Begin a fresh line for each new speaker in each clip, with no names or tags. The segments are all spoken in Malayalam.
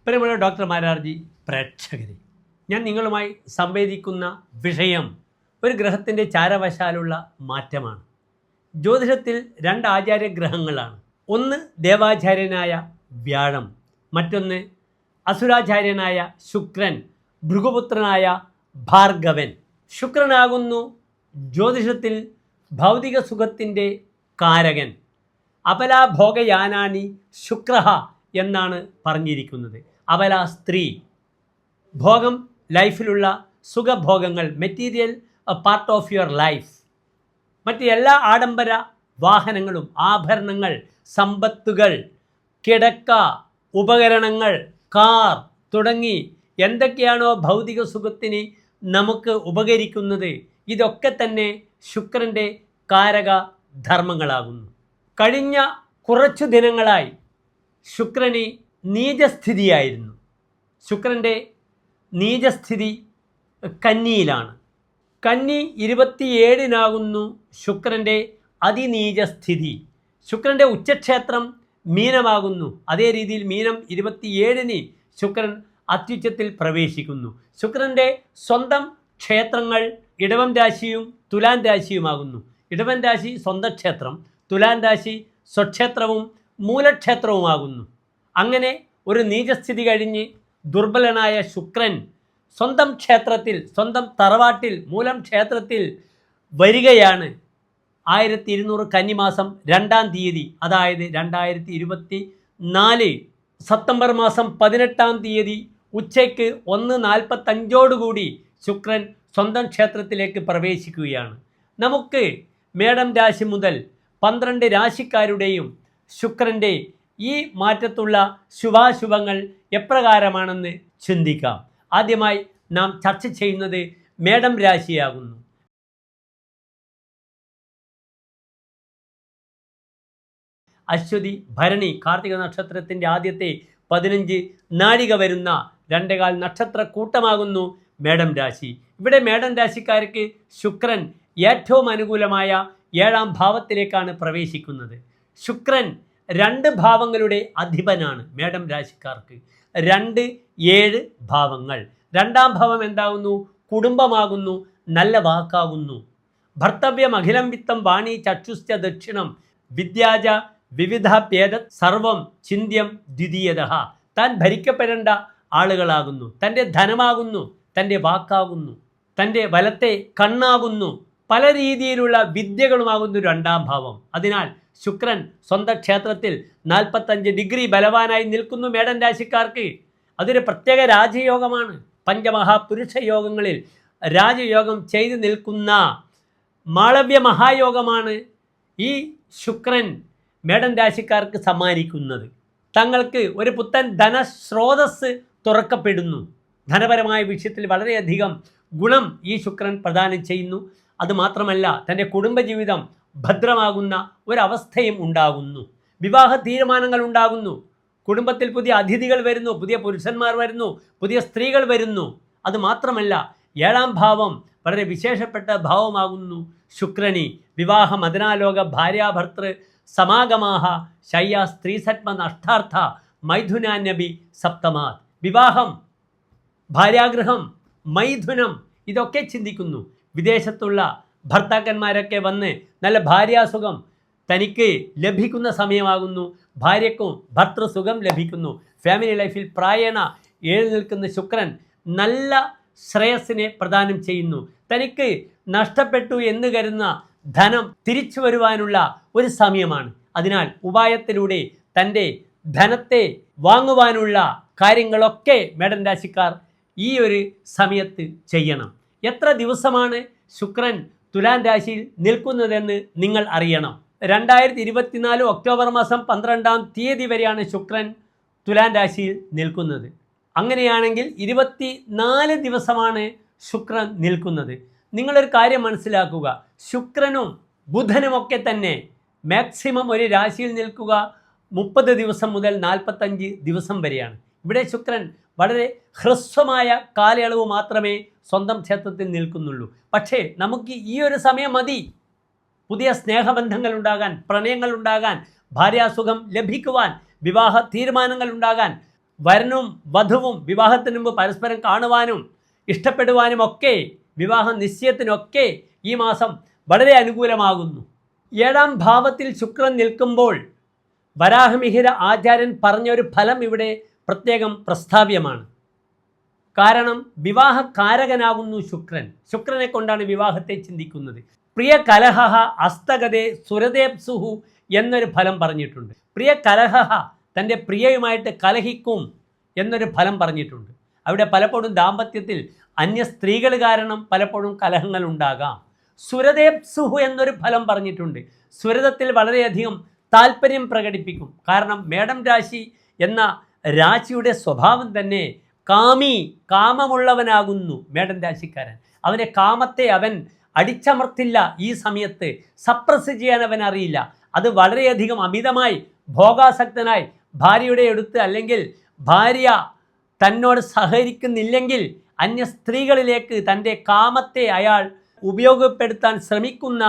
പ്രിയമുള്ള ഡോക്ടർ മാരാർജി പ്രേക്ഷകരെ, ഞാൻ നിങ്ങളുമായി സംവേദിക്കുന്ന വിഷയം ഒരു ഗ്രഹത്തിൻ്റെ ചാരവശാലുള്ള മാറ്റമാണ്. ജ്യോതിഷത്തിൽ രണ്ട് ആചാര്യഗ്രഹങ്ങളാണ്. ഒന്ന് ദേവാചാര്യനായ വ്യാഴം, മറ്റൊന്ന് അസുരാചാര്യനായ ശുക്രൻ, ഭൃഗുപുത്രനായ ഭാർഗവൻ. ശുക്രനാകുന്നു ജ്യോതിഷത്തിൽ ഭൗതിക സുഖത്തിൻ്റെ കാരകൻ. അപലാഭോഗയാനാനി ശുക്രഹ എന്നാണ് പറഞ്ഞിരിക്കുന്നത്. അപല സ്ത്രീ, ഭോഗം ലൈഫിലുള്ള സുഖഭോഗങ്ങൾ, material part of your life. മറ്റ് എല്ലാ ആഡംബര വാഹനങ്ങളും, ആഭരണങ്ങൾ, സമ്പത്തുകൾ, കിടക്ക, ഉപകരണങ്ങൾ, കാർ തുടങ്ങി എന്തൊക്കെയാണോ ഭൗതിക സുഖത്തിന് നമുക്ക് ഉപകരിക്കുന്നത്, ഇതൊക്കെ തന്നെ ശുക്രൻ്റെ കാരക ധർമ്മങ്ങളാകുന്നു. കഴിഞ്ഞ കുറച്ചു ദിനങ്ങളായി ശുക്രന് നീചസ്ഥിതിയായിരുന്നു. ശുക്രൻ്റെ നീചസ്ഥിതി കന്നിയിലാണ്. കന്നി 27-നാകുന്നു ശുക്രൻ്റെ അതിനീചസ്ഥിതി. ശുക്രൻ്റെ ഉച്ചക്ഷേത്രം മീനമാകുന്നു. അതേ രീതിയിൽ മീനം 27-ന് ശുക്രൻ അത്യുച്ചത്തിൽ പ്രവേശിക്കുന്നു. ശുക്രൻ്റെ സ്വന്തം ക്ഷേത്രങ്ങൾ ഇടവം രാശിയും തുലാൻ രാശിയുമാകുന്നു. ഇടവൻ രാശി സ്വന്തം ക്ഷേത്രം, തുലാൻ രാശി സ്വക്ഷേത്രവും മൂലക്ഷേത്രവുമാകുന്നു. അങ്ങനെ ഒരു നീചസ്ഥിതി കഴിഞ്ഞ് ദുർബലനായ ശുക്രൻ സ്വന്തം ക്ഷേത്രത്തിൽ, സ്വന്തം തറവാട്ടിൽ, മൂലം ക്ഷേത്രത്തിൽ വരികയാണ്. 1200 കന്നിമാസം 2-ാം തീയതി, അതായത് 2024 സെപ്റ്റംബർ മാസം 18-ാം തീയതി ഉച്ചയ്ക്ക് 1:45 ശുക്രൻ സ്വന്തം ക്ഷേത്രത്തിലേക്ക് പ്രവേശിക്കുകയാണ്. നമുക്ക് മേടം രാശി മുതൽ 12 രാശിക്കാരുടെയും ശുക്രൻ്റെ ഈ മാറ്റത്തുള്ള ശുഭാശുഭങ്ങൾ എപ്രകാരമാണെന്ന് ചിന്തിക്കാം. ആദ്യമായി നാം ചർച്ച ചെയ്യുന്നത് മേടം രാശിയാകുന്നു. അശ്വതി, ഭരണി, കാർത്തിക നക്ഷത്രത്തിൻ്റെ ആദ്യത്തെ 15 നാഴിക വരുന്ന 2.25 നക്ഷത്ര കൂട്ടമാകുന്നു മേടം രാശി. ഇവിടെ മേടം രാശിക്കാർക്ക് ശുക്രൻ ഏറ്റവും അനുകൂലമായ 7-ാം ഭാവത്തിലേക്കാണ് പ്രവേശിക്കുന്നത്. ശുക്രൻ 2 ഭാവങ്ങളുടെ അധിപനാണ്. മേടം രാശിക്കാർക്ക് 2, 7 ഭാവങ്ങൾ. 2-ാം ഭാവം എന്താകുന്നു? കുടുംബമാകുന്നു, നല്ല വാക്കാകുന്നു. ഭർത്തവ്യം അഖിലം വിത്തം വാണി ചക്ഷുശ്ച ദക്ഷിണം വിദ്യാജ വിവിധഭേദ സർവം ചിന്യം ദ്വിതീയത. താൻ ഭരിക്കപ്പെടേണ്ട ആളുകളാകുന്നു. തൻ്റെ ധനമാകുന്നു, തൻ്റെ വാക്കാകുന്നു, തൻ്റെ വലത്തെ കണ്ണാകുന്നു. പല രീതിയിലുള്ള വിദ്യകളുമാകുന്നു 2-ാം ഭാവം. അതിനാൽ ശുക്രൻ സ്വന്തം ക്ഷേത്രത്തിൽ 45 ഡിഗ്രി ബലവാനായി നിൽക്കുന്നു മേടൻ രാശിക്കാർക്ക്. അതൊരു പ്രത്യേക രാജയോഗമാണ്. പഞ്ചമഹാപുരുഷ യോഗങ്ങളിൽ രാജയോഗം ചെയ്തു നിൽക്കുന്ന മാളവ്യ മഹായോഗമാണ് ഈ ശുക്രൻ മേടൻ രാശിക്കാർക്ക് സമ്മാനിക്കുന്നത്. തങ്ങൾക്ക് ഒരു പുത്തൻ ധനസ്രോതസ് തുറക്കപ്പെടുന്നു. ധനപരമായ വിഷയത്തിൽ വളരെയധികം ഗുണം ഈ ശുക്രൻ പ്രദാനം ചെയ്യുന്നു. അതുമാത്രമല്ല, തൻ്റെ കുടുംബജീവിതം ഭദ്രമാകുന്ന ഒരവസ്ഥയും ഉണ്ടാകുന്നു. വിവാഹ തീരുമാനങ്ങൾ ഉണ്ടാകുന്നു. കുടുംബത്തിൽ പുതിയ അതിഥികൾ വരുന്നു, പുതിയ പുരുഷന്മാർ വരുന്നു, പുതിയ സ്ത്രീകൾ വരുന്നു. അതുമാത്രമല്ല, 7-ാം ഭാവം വളരെ വിശേഷപ്പെട്ട ഭാവമാകുന്നു ശുക്രനി. വിവാഹ മദനാലോക ഭാര്യാഭർത്തൃ സമാഗമാഹ ശയ്യ സ്ത്രീസത്മ നഷ്ടാർത്ഥ മൈഥുനാന്യപി സപ്തമാത്. വിവാഹം, ഭാര്യാഗൃഹം, മൈഥുനം, ഇതൊക്കെ ചിന്തിക്കുന്നു. വിദേശത്തുള്ള ഭർത്താക്കന്മാരൊക്കെ വന്ന് നല്ല ഭാര്യാസുഖം തനിക്ക് ലഭിക്കുന്ന സമയമാകുന്നു. ഭാര്യയ്ക്കും ഭർത്തൃസുഖം ലഭിക്കുന്നു. ഫാമിലി ലൈഫിൽ പ്രായേണ എഴുന്നേൽക്കുന്ന ശുക്രൻ നല്ല ശ്രേയസ്സിനെ പ്രദാനം ചെയ്യുന്നു. തനിക്ക് നഷ്ടപ്പെട്ടു എന്ന് കരുതുന്ന ധനം തിരിച്ചു വരുവാനുള്ള ഒരു സമയമാണ്. അതിനാൽ ഉപായത്തിലൂടെ തൻ്റെ ധനത്തെ വാങ്ങുവാനുള്ള കാര്യങ്ങളൊക്കെ മേടൻ രാശിക്കാർ ഈ ഒരു സമയത്ത് ചെയ്യണം. എത്ര ദിവസമാണ് ശുക്രൻ തുലാൻ രാശിയിൽ നിൽക്കുന്നതെന്ന് നിങ്ങൾ അറിയണം. 2024 ഒക്ടോബർ മാസം 12-ാം തീയതി വരെയാണ് ശുക്രൻ തുലാൻ രാശിയിൽ നിൽക്കുന്നത്. അങ്ങനെയാണെങ്കിൽ 24 ദിവസമാണ് ശുക്രൻ നിൽക്കുന്നത്. നിങ്ങളൊരു കാര്യം മനസ്സിലാക്കുക, ശുക്രനും ബുധനുമൊക്കെ തന്നെ മാക്സിമം ഒരു രാശിയിൽ നിൽക്കുക 30 ദിവസം മുതൽ 45 ദിവസം വരെയാണ്. ഇവിടെ ശുക്രൻ വളരെ ഹ്രസ്വമായ കാലയളവ് മാത്രമേ സ്വന്തം ക്ഷേത്രത്തിൽ നിൽക്കുന്നുള്ളൂ. പക്ഷേ നമുക്ക് ഈ ഒരു സമയം മതി. പുതിയ സ്നേഹബന്ധങ്ങൾ ഉണ്ടാകാൻ, പ്രണയങ്ങൾ ഉണ്ടാകാൻ, ഭാര്യാസുഖം ലഭിക്കുവാൻ, വിവാഹ തീരുമാനങ്ങൾ ഉണ്ടാകാൻ, വരനും വധുവും വിവാഹത്തിന് മുമ്പ് പരസ്പരം കാണുവാനും ഇഷ്ടപ്പെടുവാനും ഒക്കെ വിവാഹ നിശ്ചയത്തിനൊക്കെ ഈ മാസം വളരെ അനുകൂലമാകുന്നു. 7ാം ഭാവത്തിൽ ശുക്രൻ നിൽക്കുമ്പോൾ വരാഹമിഹിര ആചാര്യൻ പറഞ്ഞൊരു ഫലം ഇവിടെ പ്രത്യേകം പ്രസ്താവ്യമാണ്. കാരണം വിവാഹകാരകനാകുന്നു ശുക്രൻ. ശുക്രനെ കൊണ്ടാണ് വിവാഹത്തെ ചിന്തിക്കുന്നത്. പ്രിയ കലഹ അസ്തഗതേ സുരദേപ്സുഹു എന്നൊരു ഫലം പറഞ്ഞിട്ടുണ്ട്. പ്രിയ കലഹ തൻ്റെ പ്രിയയുമായിട്ട് കലഹിക്കും എന്നൊരു ഫലം പറഞ്ഞിട്ടുണ്ട്. അവിടെ പലപ്പോഴും ദാമ്പത്യത്തിൽ അന്യ സ്ത്രീകൾ കാരണം പലപ്പോഴും കലഹങ്ങൾ ഉണ്ടാകാം. സുരദേപ്സുഹു എന്നൊരു ഫലം പറഞ്ഞിട്ടുണ്ട്. സുരതത്തിൽ വളരെയധികം താല്പര്യം പ്രകടിപ്പിക്കും. കാരണം മേടം രാശി എന്ന രാശിയുടെ സ്വഭാവം തന്നെ കാമമുള്ളവനാകുന്നു മേടം രാശിക്കാരൻ. അവൻ്റെ കാമത്തെ അവൻ അടിച്ചമർത്തില്ല. ഈ സമയത്ത് സപ്രസ് ചെയ്യാൻ അവൻ അറിയില്ല. അത് വളരെയധികം അമിതമായി ഭോഗാസക്തനായി ഭാര്യയുടെ അടുത്ത്, അല്ലെങ്കിൽ ഭാര്യ തന്നോട് സഹകരിക്കുന്നില്ലെങ്കിൽ അന്യ സ്ത്രീകളിലേക്ക് തൻ്റെ കാമത്തെ അയാൾ ഉപയോഗപ്പെടുത്താൻ ശ്രമിക്കുന്ന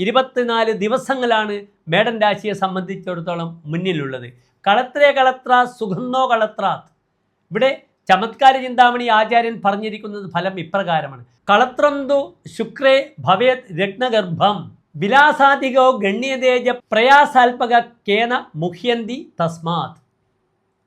24 ദിവസങ്ങളാണ് മേടൻ രാശിയെ സംബന്ധിച്ചിടത്തോളം മുന്നിലുള്ളത്. കളത്രേ കളത്ര സുഖന്നോ കളത്രാത്. ഇവിടെ ചമത്കാര ചിന്താമണി ആചാര്യൻ പറഞ്ഞിരിക്കുന്നത് ഫലം ഇപ്രകാരമാണ്. കളത്രം തു ശുക്രേ ഭവേത് രത്നഗർഭം വിലാസാധികോ ഗണ്യതേജ പ്രയാസാൽപക കേന മുഹ്യന്തി തസ്മാത്.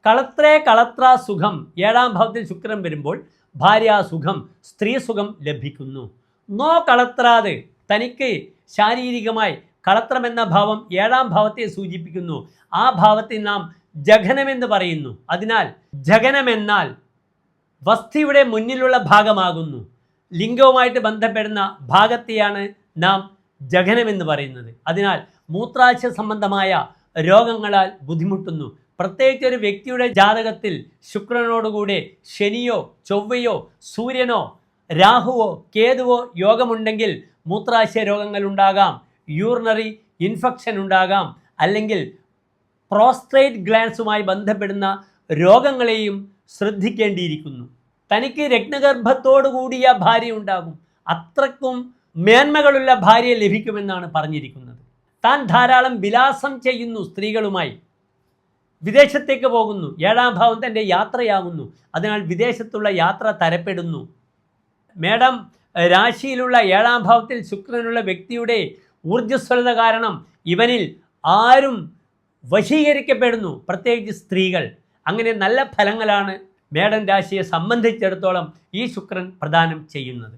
കളത്രേ കളത്ര സുഖം. 7ാം ഭാവത്തിൽ ശുക്രൻ വരുമ്പോൾ ഭാര്യാസുഖം, സ്ത്രീ സുഖം ലഭിക്കുന്നു. നോ കളത്രാത്. തനിക്ക് ശാരീരികമായി കളത്രം എന്ന ഭാവം 7ാം ഭാവത്തെ സൂചിപ്പിക്കുന്നു. ആ ഭാവത്തെ നാം ജഘനമെന്ന് പറയുന്നു. അതിനാൽ ജഘനമെന്നാൽ വസ്തിയുടെ മുന്നിലുള്ള ഭാഗമാകുന്നു. ലിംഗവുമായിട്ട് ബന്ധപ്പെടുന്ന ഭാഗത്തെയാണ് നാം ജഘനമെന്ന് പറയുന്നത്. അതിനാൽ മൂത്രാശയ സംബന്ധമായ രോഗങ്ങളാൽ ബുദ്ധിമുട്ടുന്നു. പ്രത്യേകിച്ച് ഒരു വ്യക്തിയുടെ ജാതകത്തിൽ ശുക്രനോടുകൂടെ ശനിയോ ചൊവ്വയോ സൂര്യനോ രാഹുവോ കേതുവോ യോഗമുണ്ടെങ്കിൽ മൂത്രാശയ രോഗങ്ങൾ ഉണ്ടാകാം, യൂറിനറി ഇൻഫെക്ഷൻ ഉണ്ടാകാം, അല്ലെങ്കിൽ പ്രോസ്ട്രേറ്റ് ഗ്ലാൻസുമായി ബന്ധപ്പെടുന്ന രോഗങ്ങളെയും ശ്രദ്ധിക്കേണ്ടിയിരിക്കുന്നു. തനിക്ക് രത്നഗർഭത്തോടു കൂടിയ ഭാര്യ ഉണ്ടാകും. അത്രക്കും മേന്മകളുള്ള ഭാര്യയെ ലഭിക്കുമെന്നാണ് പറഞ്ഞിരിക്കുന്നത്. താൻ ധാരാളം വിലാസം ചെയ്യുന്നു സ്ത്രീകളുമായി. വിദേശത്തേക്ക് പോകുന്നു. 7ാം ഭാവം തൻ്റെ യാത്രയാകുന്നു. അതിനാൽ വിദേശത്തുള്ള യാത്ര തരപ്പെടുന്നു. മേടം രാശിയിലുള്ള 7ാം ഭാവത്തിൽ ശുക്രനുള്ള വ്യക്തിയുടെ ഊർജ്ജസ്വലത കാരണം ഇവനിൽ ആരും വശീകരിക്കപ്പെടുന്നു, പ്രത്യേകിച്ച് സ്ത്രീകൾ. അങ്ങനെ നല്ല ഫലങ്ങളാണ് മേടൻ രാശിയെ സംബന്ധിച്ചിടത്തോളം ഈ ശുക്രൻ പ്രദാനം ചെയ്യുന്നത്.